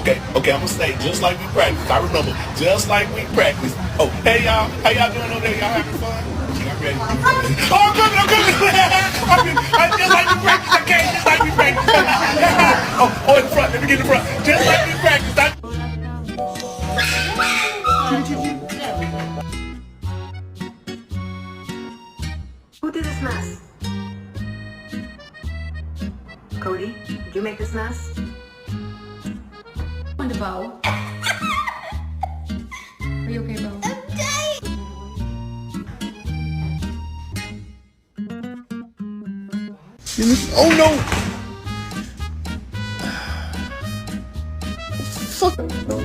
Okay, I'm gonna say just like we practiced. I remember, just like we practiced. Oh, hey y'all, how y'all doing over there? Y'all having fun? Okay, I'm ready. Oh, I'm coming, I'm coming. I just like we practiced. Okay, just like we practiced. Oh, in front. Let me get in front. Just like we practiced. Who did this mess? Cody, did you make this mess? On the bow. Are you okay, Bo? Oh no! Fuck!